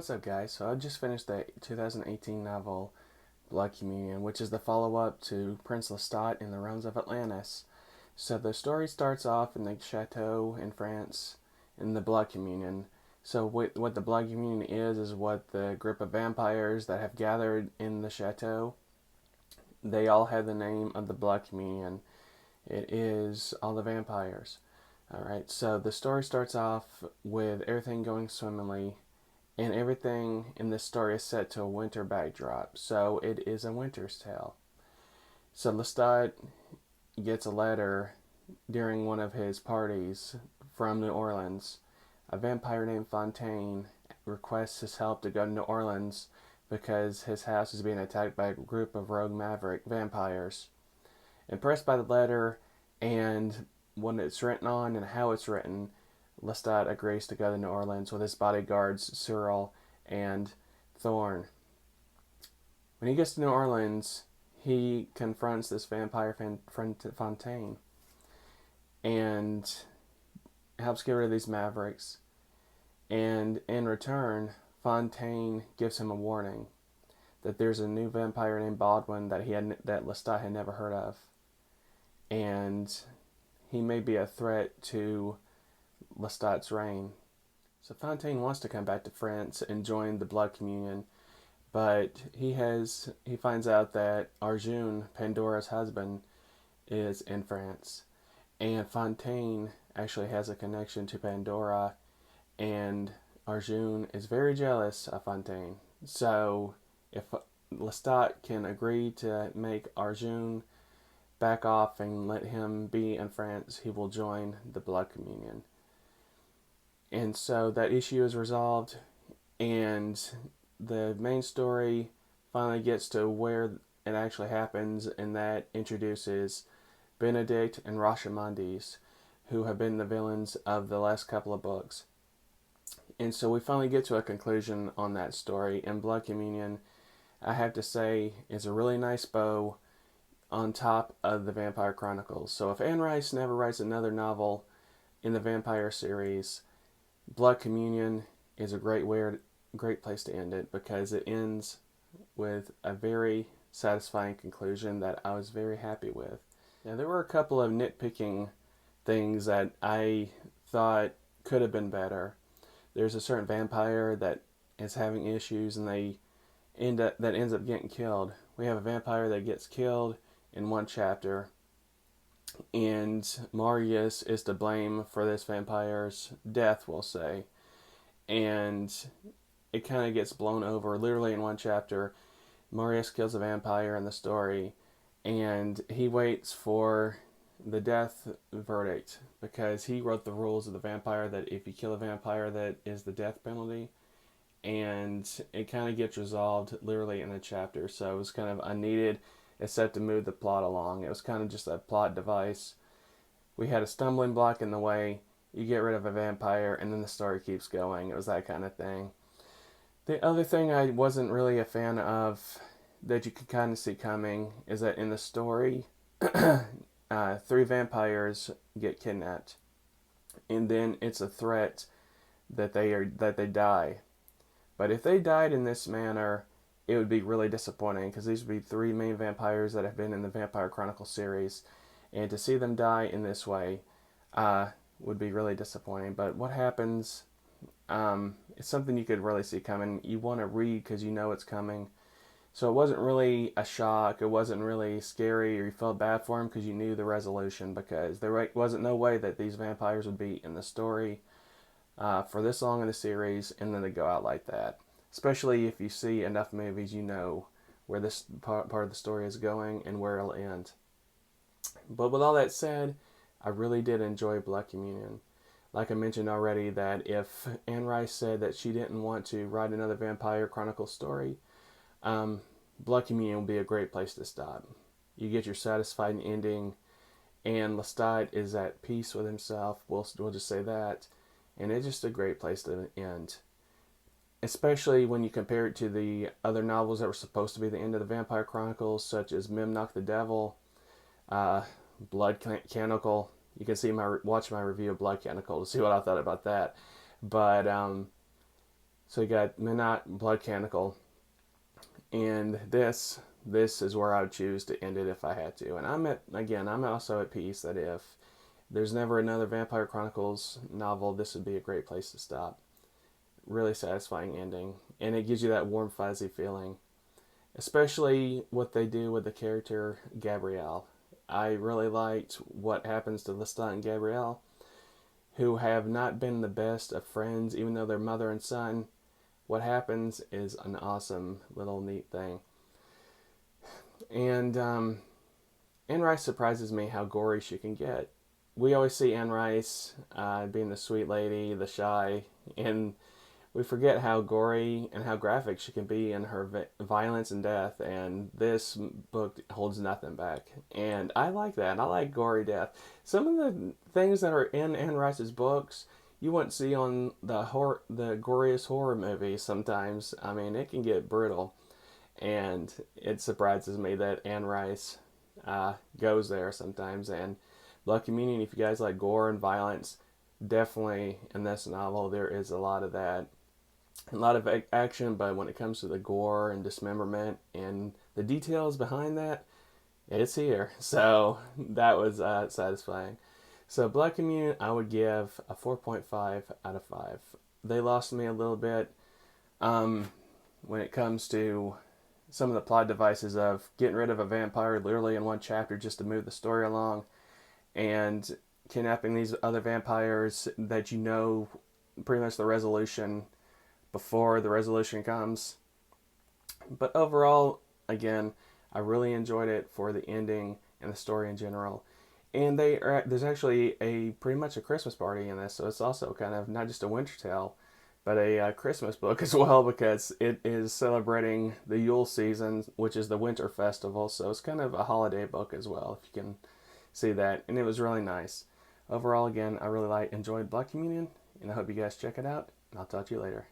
What's up, guys? So I just finished the 2018 novel Blood Communion, which is the follow-up to Prince Lestat in the Realms of Atlantis. So the story starts off in the chateau in France in the Blood Communion. So what the Blood Communion is what the group of vampires that have gathered in the chateau, they all have the name of the Blood Communion. It is all the vampires. Alright, so the story starts off with everything going swimmingly, and everything in this story is set to a winter backdrop. So it is a winter's tale. So Lestat gets a letter during one of his parties from New Orleans. A vampire named Fontaine requests his help to go to New Orleans because his house is being attacked by a group of rogue maverick vampires. Impressed by the letter and what it's written on and how it's written, Lestat agrees to go to New Orleans with his bodyguards Cyril and Thorn. When he gets to New Orleans, he confronts this vampire Fontaine and helps get rid of these mavericks. And in return, Fontaine gives him a warning that there's a new vampire named Baldwin that Lestat had never heard of, and he may be a threat to Lestat's reign. So Fontaine wants to come back to France and join the Blood Communion, but he finds out that Arjun, Pandora's husband, is in France, and Fontaine actually has a connection to Pandora, and Arjun is very jealous of Fontaine. So if Lestat can agree to make Arjun back off and let him be in France, he will join the Blood Communion. And so that issue is resolved, and the main story finally gets to where it actually happens, and that introduces Benedict and Rhoshamandes, who have been the villains of the last couple of books. And so we finally get to a conclusion on that story, and Blood Communion, I have to say, is a really nice bow on top of the Vampire Chronicles. So if Anne Rice never writes another novel in the Vampire series, Blood Communion is a great place to end it, because it ends with a very satisfying conclusion that I was very happy with. Now, there were a couple of nitpicking things that I thought could have been better. There's a certain vampire that is having issues, and ends up getting killed. We have a vampire that gets killed in one chapter, and Marius is to blame for this vampire's death, we'll say. And it kind of gets blown over. Literally in one chapter, Marius kills a vampire in the story, and he waits for the death verdict because he wrote the rules of the vampire that if you kill a vampire, that is the death penalty. And it kind of gets resolved literally in a chapter, so it was kind of unneeded, except to move the plot along. It was kind of just a plot device. We had a stumbling block in the way, you get rid of a vampire, and then the story keeps going. It was that kind of thing. The other thing I wasn't really a fan of, that you could kind of see coming, is that in the story, 3 vampires get kidnapped, and then it's a threat that they die. But if they died in this manner, it would be really disappointing, because these would be 3 main vampires that have been in the Vampire Chronicles series, and to see them die in this way would be really disappointing. But what happens, it's something you could really see coming. You want to read because you know it's coming. So it wasn't really a shock, it wasn't really scary, or you felt bad for them because you knew the resolution, because there wasn't no way that these vampires would be in the story for this long in the series, and then they go out like that. Especially if you see enough movies, you know where this part of the story is going and where it'll end. But with all that said, I really did enjoy Blood Communion. Like I mentioned already, that if Anne Rice said that she didn't want to write another Vampire Chronicles story, Blood Communion would be a great place to stop. You get your satisfying ending, and Lestat is at peace with himself. We'll just say that. And it's just a great place to end. Especially when you compare it to the other novels that were supposed to be the end of the Vampire Chronicles, such as Memnoch the Devil, Blood Canticle. You can watch my review of Blood Canticle to see what I thought about that. But So you got Midnight Blood Canticle, and this is where I would choose to end it if I had to. And I'm also at peace that if there's never another Vampire Chronicles novel, this would be a great place to stop. Really satisfying ending, and it gives you that warm fuzzy feeling, especially what they do with the character Gabrielle. I really liked what happens to Lestat and Gabrielle, who have not been the best of friends, even though they're mother and son. What happens is an awesome little neat thing. And Anne Rice surprises me how gory she can get. We always see Anne Rice being the sweet lady, the shy, and we forget how gory and how graphic she can be in her violence and death. And this book holds nothing back. And I like that. I like gory death. Some of the things that are in Anne Rice's books you wouldn't see on the goriest horror movies sometimes. I mean, it can get brutal. And it surprises me that Anne Rice goes there sometimes. And Blood Communion, if you guys like gore and violence, definitely in this novel there is a lot of that. A lot of action, but when it comes to the gore and dismemberment and the details behind that, it's here. So that was satisfying. So Blood Communion, I would give a 4.5 out of 5. They lost me a little bit when it comes to some of the plot devices of getting rid of a vampire literally in one chapter just to move the story along, and kidnapping these other vampires that you know pretty much the resolution before the resolution comes. But overall, again, I really enjoyed it for the ending and the story in general. And there's actually a pretty much a Christmas party in this, so it's also kind of not just a winter tale, but a Christmas book as well, because it is celebrating the Yule season, which is the winter festival. So it's kind of a holiday book as well, if you can see that. And it was really nice. Overall, again, I really enjoyed Blood Communion, and I hope you guys check it out. And I'll talk to you later.